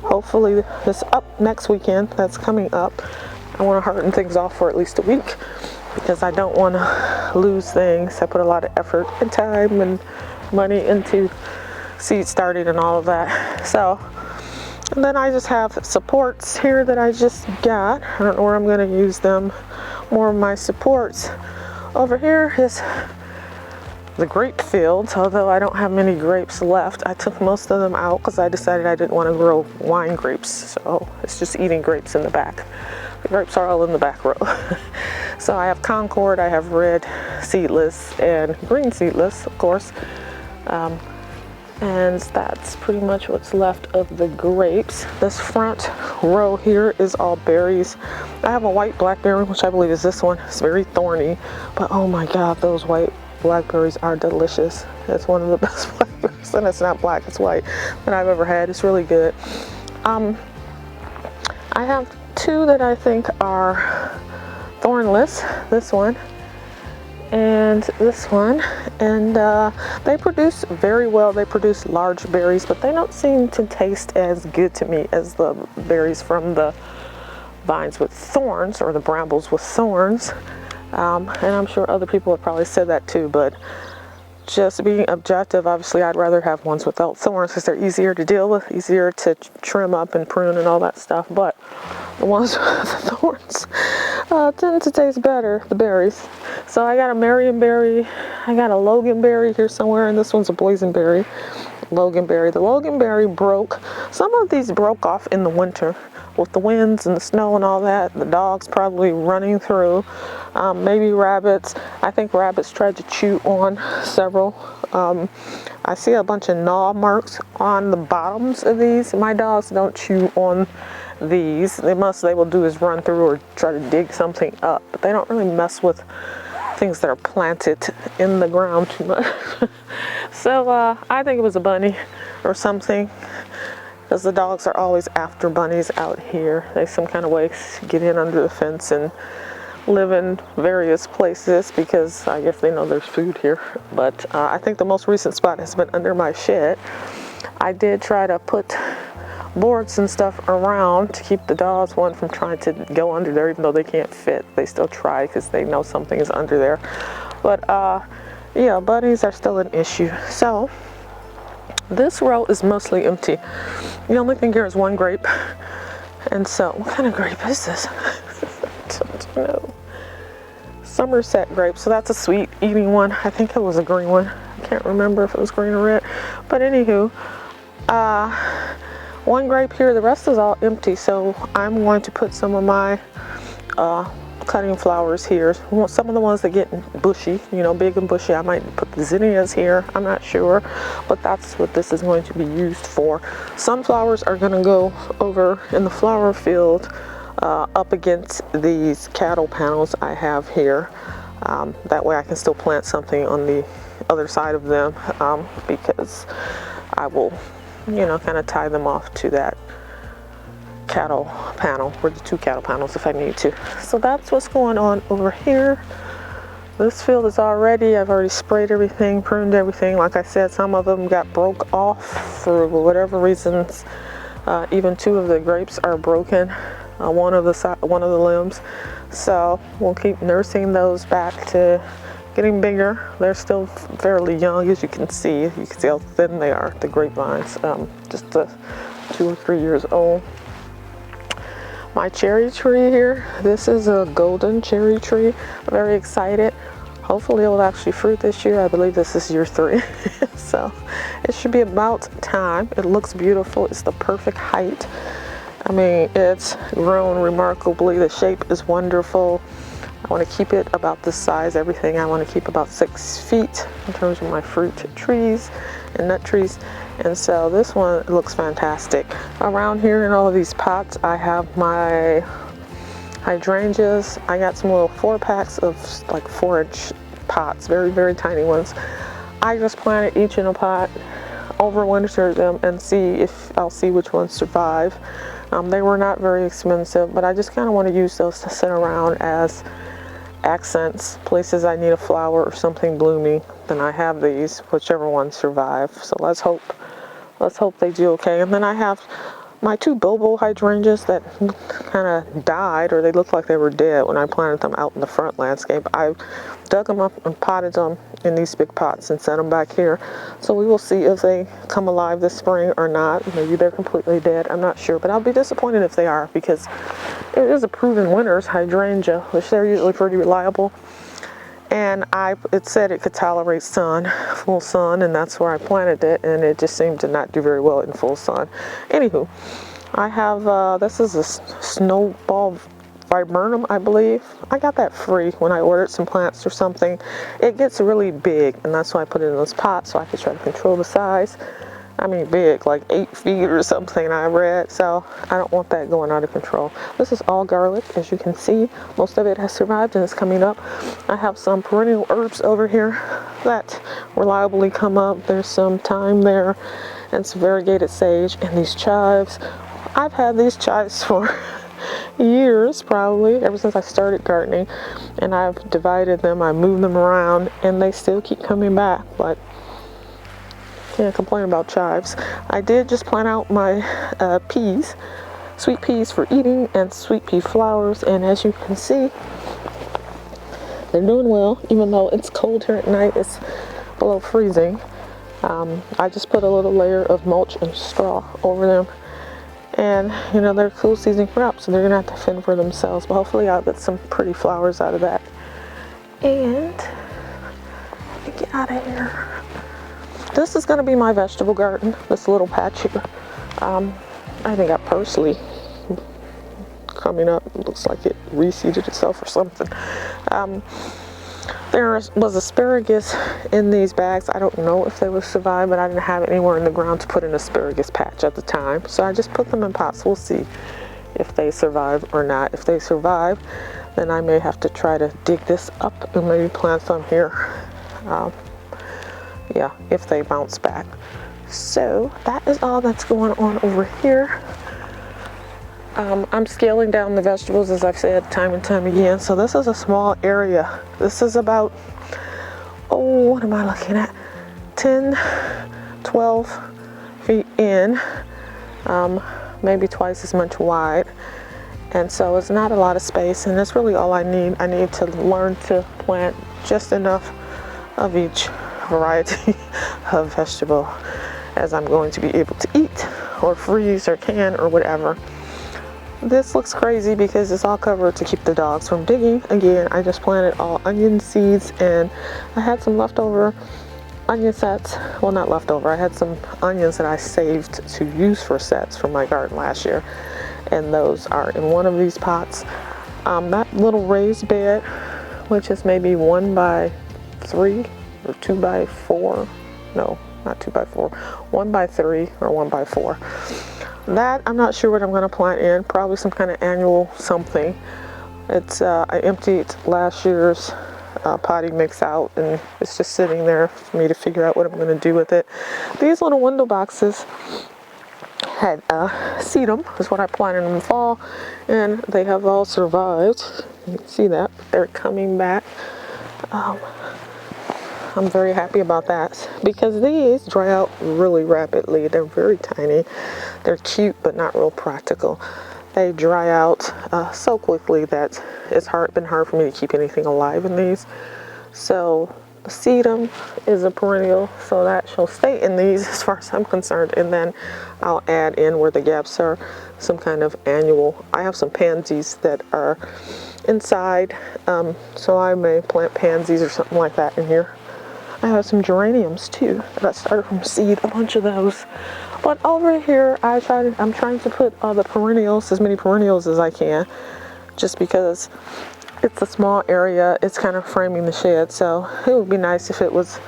Hopefully this next weekend that's coming up. I want to harden things off for at least a week because I don't want to lose things. I put a lot of effort and time and money into seed starting and all of that. So, and then I just have supports here that I just got. I don't know where I'm going to use them. More of my supports. Over here is the grape fields, although I don't have many grapes left. I took most of them out because I decided I didn't want to grow wine grapes. So it's just eating grapes in the back. The grapes are all in the back row. So I have Concord, I have red seedless and green seedless, of course. And that's pretty much what's left of the grapes. This front row here is all berries. I have a white blackberry, which I believe is this one. It's very thorny, but oh my God, those white blackberries are delicious. It's one of the best blackberries, and it's not black, it's white, that I've ever had. It's really good. I have 2 that I think are thornless. This one and this one, and they produce very well. They produce large berries, but they don't seem to taste as good to me as the berries from the vines with thorns, or the brambles with thorns. And I'm sure other people have probably said that too, but just being objective, obviously I'd rather have ones without thorns because they're easier to deal with, easier to trim up and prune and all that stuff. But the ones with the thorns tend to taste better, the berries. So I got a Marionberry, I got a Loganberry here somewhere, and this one's a boysenberry. Loganberry. The Loganberry broke. Some of these broke off in the winter with the winds and the snow and all that. The dogs probably running through. Maybe rabbits. I think rabbits tried to chew on several. I see a bunch of gnaw marks on the bottoms of these. My dogs don't chew on these. They will do is run through or try to dig something up, but they don't really mess with things that are planted in the ground too much. So I think it was a bunny or something, because the dogs are always after bunnies out here. They some kind of way get in under the fence and live in various places because I guess they know there's food here. But I think the most recent spot has been under my shed. I did try to put boards and stuff around to keep the dogs from trying to go under there, even though they can't fit. They still try because they know something is under there. But yeah, bunnies are still an issue. So this row is mostly empty. The only thing here is 1 grape. And so, what kind of grape is this? I don't know. Somerset grape. So that's a sweet eating one. I think it was a green one. I can't remember if it was green or red. But anywho, 1 grape here. The rest is all empty. So I'm going to put some of my cutting flowers here. Some of the ones that get bushy, you know, big and bushy. I might put the zinnias here. I'm not sure, but that's what this is going to be used for. Sunflowers are going to go over in the flower field up against these cattle panels I have here. That way I can still plant something on the other side of them, because I will, you know, kind of tie them off to that cattle panel, or the 2 cattle panels if I need to. So that's what's going on over here. This field is all ready. I've already sprayed everything, pruned everything. Like I said, some of them got broke off for whatever reasons. Even 2 of the grapes are broken, one of the limbs. So we'll keep nursing those back to getting bigger. They're still fairly young, as you can see. You can see how thin they are, the grapevines, just 2 or 3 years old. My cherry tree here, this is a golden cherry tree. I'm very excited. Hopefully it will actually fruit this year. I believe this is year 3. So it should be about time. It looks beautiful. It's the perfect height. I mean, it's grown remarkably. The shape is wonderful. I want to keep it about this size. Everything I want to keep about 6 feet in terms of my fruit trees and nut trees. And so this one looks fantastic. Around here in all of these pots, I have my hydrangeas. I got some little 4-packs of like 4-inch pots, very, very tiny ones. I just planted each in a pot, overwintered them, and I'll see which ones survive. They were not very expensive, but I just kind of want to use those to sit around as accents, places I need a flower or something blooming. Then I have these, whichever ones survive. So let's hope they do okay. And then I have my 2 Bilbo hydrangeas that kind of died, or they looked like they were dead when I planted them out in the front landscape. I dug them up and potted them in these big pots and set them back here. So we will see if they come alive this spring or not. Maybe they're completely dead, I'm not sure, but I'll be disappointed if they are, because it is a proven winner's hydrangea, which they're usually pretty reliable. And it said it could tolerate sun, full sun, and that's where I planted it, and it just seemed to not do very well in full sun. Anywho, I have, this is a snowball viburnum, I believe. I got that free when I ordered some plants or something. It gets really big, and that's why I put it in those pots, so I could try to control the size. I mean big, like 8 feet or something I read, so I don't want that going out of control. This is all garlic, as you can see. Most of it has survived and is coming up. I have some perennial herbs over here that reliably come up. There's some thyme there and some variegated sage and these chives. I've had these chives for years, probably ever since I started gardening, and I've divided them, I moved them around, and they still keep coming back, but can't complain about chives. I did just plant out my peas, sweet peas for eating, and sweet pea flowers, and as you can see, they're doing well, even though it's cold here at night. It's below freezing. I just put a little layer of mulch and straw over them, and you know, they're cool season crops, so they're gonna have to fend for themselves, but hopefully I'll get some pretty flowers out of that. And let me get out of here. This is going to be my vegetable garden, this little patch here. I think I parsley coming up. It looks like it reseeded itself or something. There was asparagus in these bags. I don't know if they would survive, but I didn't have anywhere in the ground to put an asparagus patch at the time. So I just put them in pots. We'll see if they survive or not. If they survive, then I may have to try to dig this up and maybe plant some here. Yeah, if they bounce back. So that is all that's going on over here. I'm scaling down the vegetables, as I've said time and time again. So this is a small area. This is about, oh, what am I looking at? 10, 12 feet in, maybe twice as much wide. And so it's not a lot of space, and that's really all I need. I need to learn to plant just enough of each variety of vegetable as I'm going to be able to eat or freeze or can or whatever. This looks crazy because it's all covered to keep the dogs from digging. Again, I just planted all onion seeds, and I had some leftover onion sets. Well, not leftover, I had some onions that I saved to use for sets from my garden last year, and those are in one of these pots. That little raised bed, which is maybe 1 by 3 or 2 by 4, no, not 2 by 4, 1 by 3 or 1 by 4. That I'm not sure what I'm going to plant in. Probably some kind of annual something. It's I emptied last year's potting mix out, and it's just sitting there for me to figure out what I'm going to do with it. These little window boxes had sedum, is what I planted in the fall, and they have all survived. You can see that, but they're coming back. I'm very happy about that because these dry out really rapidly. They're very tiny. They're cute, but not real practical. They dry out so quickly that it's been hard for me to keep anything alive in these. So the sedum is a perennial, so that shall stay in these as far as I'm concerned. And then I'll add in where the gaps are some kind of annual. I have some pansies that are inside, so I may plant pansies or something like that in here. I have some geraniums too that I started from seed, a bunch of those. But over here, I'm trying to put the perennials, as many perennials as I can, just because it's a small area. It's kind of framing the shed, so it would be nice if it was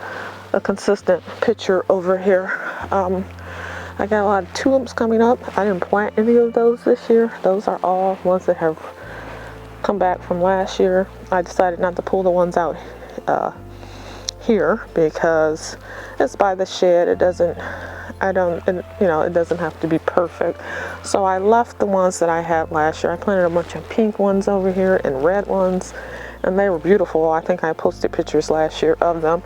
a consistent picture over here. I got a lot of tulips coming up. I didn't plant any of those this year. Those are all ones that have come back from last year. I decided not to pull the ones out here because it's by the shed. It doesn't have to be perfect. So I left the ones that I had last year. I planted a bunch of pink ones over here and red ones, and they were beautiful. I think I posted pictures last year of them.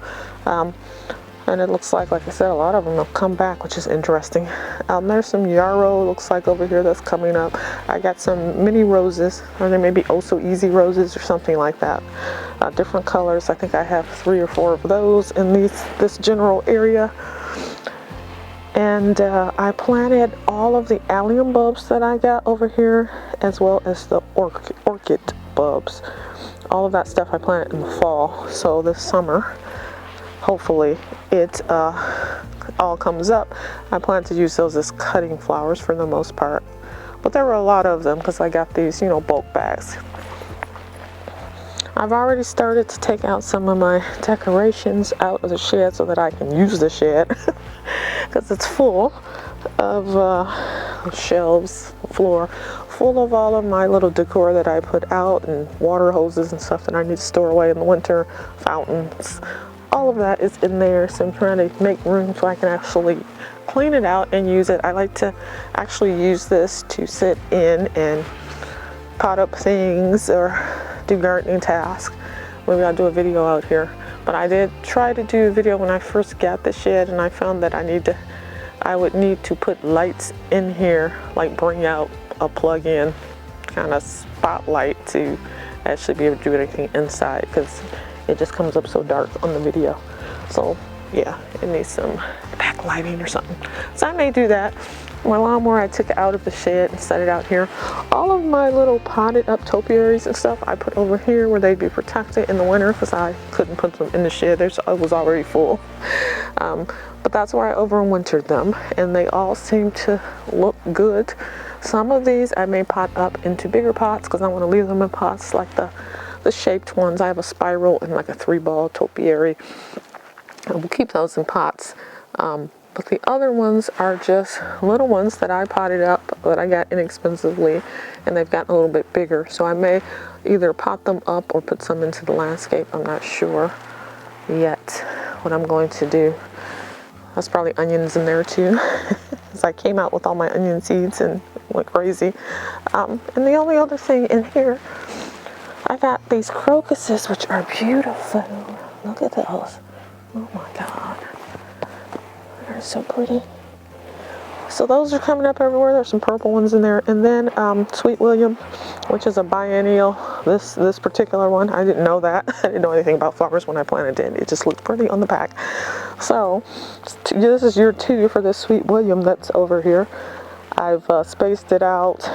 And it looks like I said, a lot of them have come back, which is interesting. There's some yarrow, looks like over here, that's coming up. I got some mini roses, or they may be oh so easy roses or something like that. Different colors. I think I have 3 or 4 of those in this general area. And I planted all of the allium bulbs that I got over here, as well as the orchid bulbs. All of that stuff I planted in the fall. So this summer, hopefully it all comes up. I plan to use those as cutting flowers for the most part. But there were a lot of them because I got these, bulk bags. I've already started to take out some of my decorations out of the shed so that I can use the shed because it's full of shelves, floor, full of all of my little decor that I put out, and water hoses and stuff that I need to store away in the winter, fountains. All of that is in there, so I'm trying to make room so I can actually clean it out and use it. I like to actually use this to sit in and pot up things or do gardening tasks. Maybe I'll do a video out here. But I did try to do a video when I first got the shed, and I found that I would need to put lights in here, like bring out a plug-in kind of spotlight to actually be able to do anything inside, because it just comes up so dark on the video. So yeah, it needs some backlighting or something. So I may do that. My lawnmower I took out of the shed and set it out here. All of my little potted up topiaries and stuff I put over here where they'd be protected in the winter because I couldn't put them in the shed. It was already full. But that's where I overwintered them, and they all seem to look good. Some of these I may pot up into bigger pots because I want to leave them in pots like the shaped ones. I have a spiral and like a 3-ball topiary. And we'll keep those in pots. But the other ones are just little ones that I potted up that I got inexpensively, and they've gotten a little bit bigger. So I may either pot them up or put some into the landscape. I'm not sure yet what I'm going to do. There's probably onions in there too, because I came out with all my onion seeds and went crazy. And the only other thing in here, I got these crocuses, which are beautiful. Look at those. Oh my God. They're so pretty. So those are coming up everywhere. There's some purple ones in there. And then Sweet William, which is a biennial. This particular one, I didn't know that. I didn't know anything about flowers when I planted it. It just looked pretty on the back. So this is year 2 for this Sweet William that's over here. I've spaced it out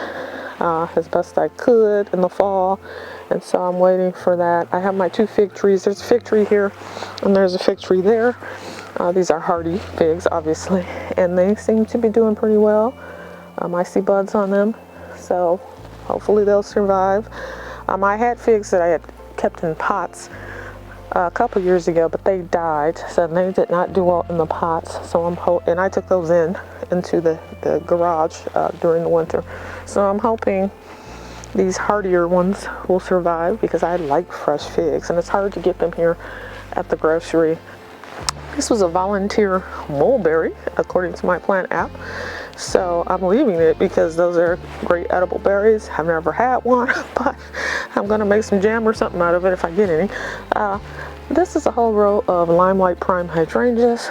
as best I could in the fall, and so I'm waiting for that. I have my 2 fig trees. There's a fig tree here and there's a fig tree there. These are hardy figs, obviously, and they seem to be doing pretty well. I see buds on them, so hopefully they'll survive. I had figs that I had kept in pots a couple years ago, but they died, so they did not do well in the pots. So and I took those into the garage during the winter. So I'm hoping these hardier ones will survive, because I like fresh figs, and it's hard to get them here at the grocery. This was a volunteer mulberry, according to my plant app. So I'm leaving it because those are great edible berries. I've never had one, but I'm gonna make some jam or something out of it if I get any. This is a whole row of Limelight Prime hydrangeas.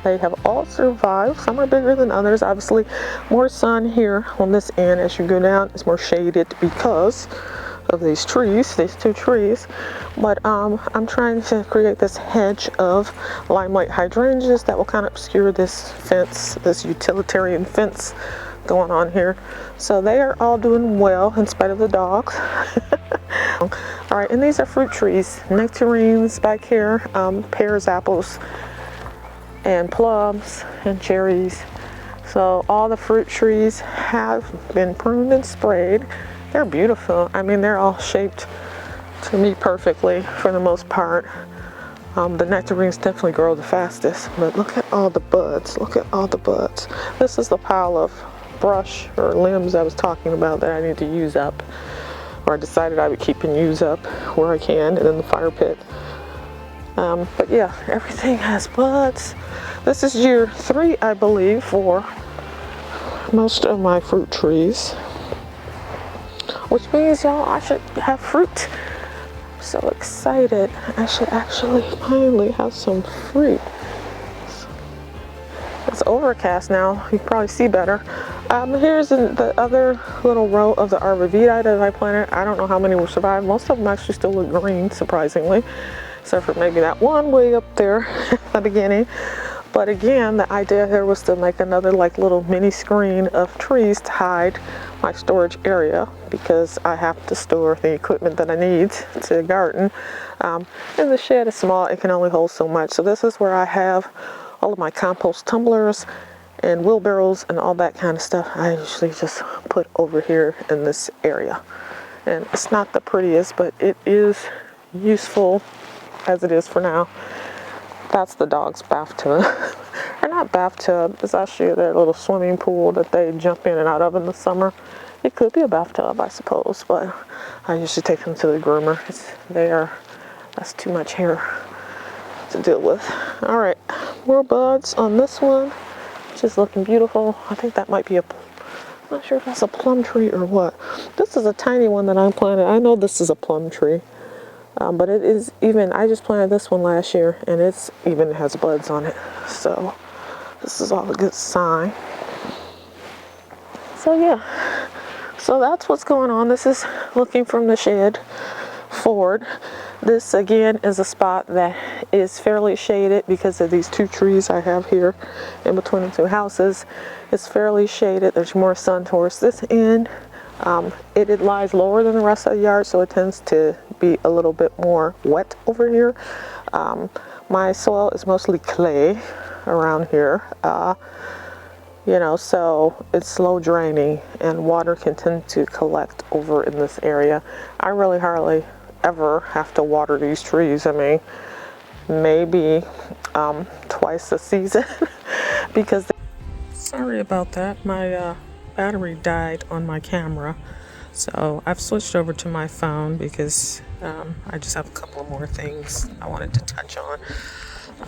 They have all survived. Some are bigger than others. Obviously, more sun here on this end. As you go down, it's more shaded because of these 2 trees. But I'm trying to create this hedge of Limelight hydrangeas that will kind of obscure this fence, this utilitarian fence going on here. So they are all doing well in spite of the dogs. All right, and these are fruit trees, nectarines back here, pears, apples, and plums and cherries. So all the fruit trees have been pruned and sprayed. They're beautiful. I mean, they're all shaped to me perfectly for the most part. The nectarines definitely grow the fastest, but look at all the buds. Look at all the buds. This is the pile of brush or limbs I was talking about that I need to use up, or I decided I would keep and use up where I can, and in the fire pit. But yeah, everything has buds. This is year 3, I believe, for most of my fruit trees, which means, y'all, I should have fruit. I'm so excited. I should actually finally have some fruit. It's overcast now. You can probably see better. Here's the other little row of the arborvitae that I planted. I don't know how many will survive. Most of them actually still look green, surprisingly, except for maybe that one way up there at the beginning. But again, the idea here was to make another like little mini screen of trees to hide my storage area, because I have to store the equipment that I need to garden. And the shed is small, it can only hold so much. So this is where I have all of my compost tumblers and wheelbarrows and all that kind of stuff. I usually just put over here in this area. And it's not the prettiest, but it is useful as it is for now. That's the dog's bathtub. Or not bathtub, it's actually their little swimming pool that they jump in and out of in the summer. It could be a bathtub, I suppose, but I usually take them to the groomer. That's too much hair to deal with. All right, more buds on this one, which is looking beautiful. I think that might be I'm not sure if that's a plum tree or what. This is a tiny one that I planted. I know this is a plum tree. But it is even, I just planted this one last year, and it has buds on it. So this is all a good sign. So yeah, so that's what's going on. This is looking from the shed forward. This again is a spot that is fairly shaded because of these 2 trees I have here in between the 2 houses. It's fairly shaded. There's more sun towards this end. It lies lower than the rest of the yard, so it tends to be a little bit more wet over here. My soil is mostly clay around here, so it's slow draining, and water can tend to collect over in this area. I really hardly ever have to water these trees. I mean, maybe twice a season because sorry about that. My battery died on my camera, so I've switched over to my phone because I just have a couple more things I wanted to touch on.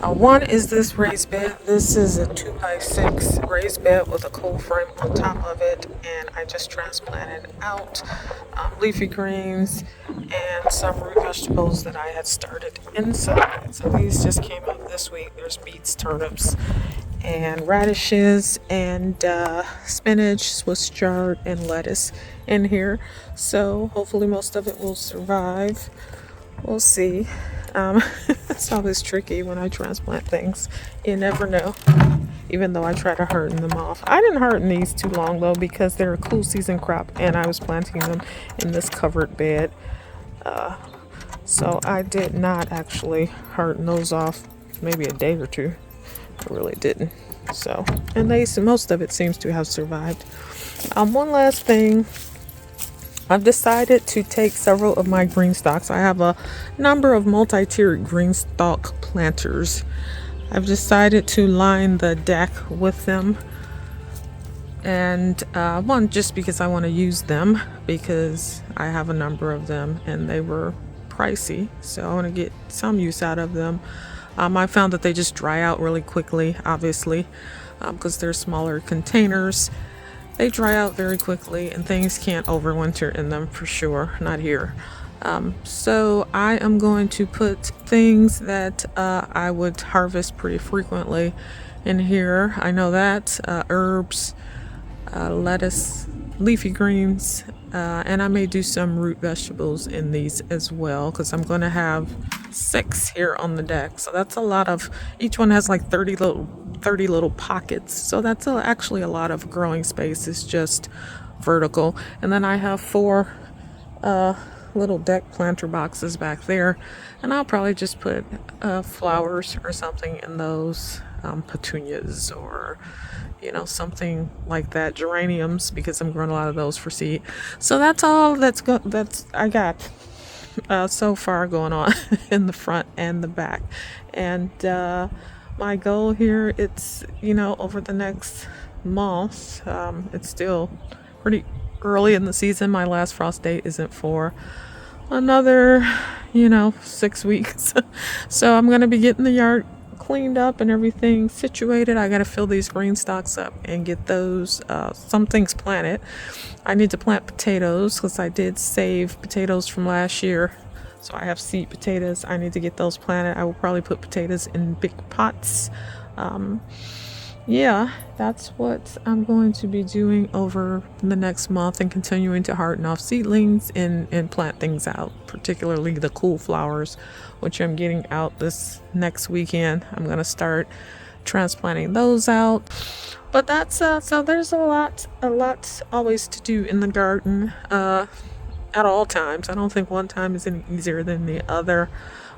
One is this raised bed. This is a 2x6 raised bed with a cold frame on top of it, and I just transplanted out leafy greens and some root vegetables that I had started inside. So these just came up this week. There's beets, turnips, and radishes, and spinach, Swiss chard, and lettuce in here. So hopefully most of it will survive. We'll see. It's always tricky when I transplant things. You never know, even though I try to harden them off. I didn't harden these too long though, because they're a cool season crop, and I was planting them in this covered bed. So I did not actually harden those off maybe a day or 2. I really didn't. So, and most of it seems to have survived. One last thing. I've decided to take several of my green stalks. I have a number of multi-tiered green stalk planters. I've decided to line the deck with them. And one, just because I want to use them, because I have a number of them and they were pricey. So I want to get some use out of them. I found that they just dry out really quickly, obviously, because they're smaller containers. They dry out very quickly, and things can't overwinter in them for sure, not here. So I am going to put things that I would harvest pretty frequently in here. I know that, herbs, lettuce, leafy greens, and I may do some root vegetables in these as well, because I'm going to have 6 here on the deck. So that's a lot of, each one has like 30 little pockets. So that's actually a lot of growing space. It's just vertical. And then I have 4 little deck planter boxes back there. And I'll probably just put flowers or something in those, petunias or something like that, geraniums, because I'm growing a lot of those for seed. So that's all I got. so far going on in the front and the back. And my goal here, it's, over the next month, it's still pretty early in the season. My last frost date isn't for another, 6 weeks. So I'm going to be getting the yard cleaned up and everything situated. I got to fill these green stalks up and get those, some things planted. I need to plant potatoes because I did save potatoes from last year. So I have seed potatoes. I need to get those planted. I will probably put potatoes in big pots. Yeah, that's what I'm going to be doing over the next month, and continuing to harden off seedlings and plant things out, particularly the cool flowers, which I'm getting out this next weekend. I'm going to start transplanting those out. But that's so there's a lot always to do in the garden at all times. I don't think one time is any easier than the other.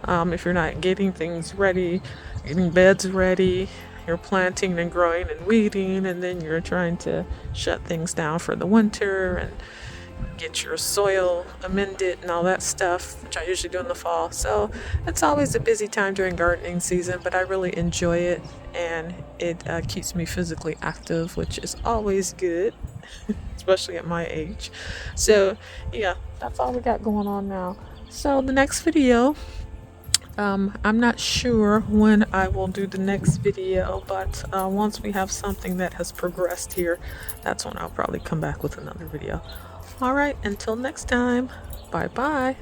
If you're not getting things ready, getting beds ready, you're planting and growing and weeding, and then you're trying to shut things down for the winter and get your soil amended and all that stuff, which I usually do in the fall. So it's always a busy time during gardening season, but I really enjoy it, and it keeps me physically active, which is always good, especially at my age. So yeah, that's all we got going on now. So the next video, I'm not sure when I will do the next video, but once we have something that has progressed here, that's when I'll probably come back with another video. All right, until next time, bye bye.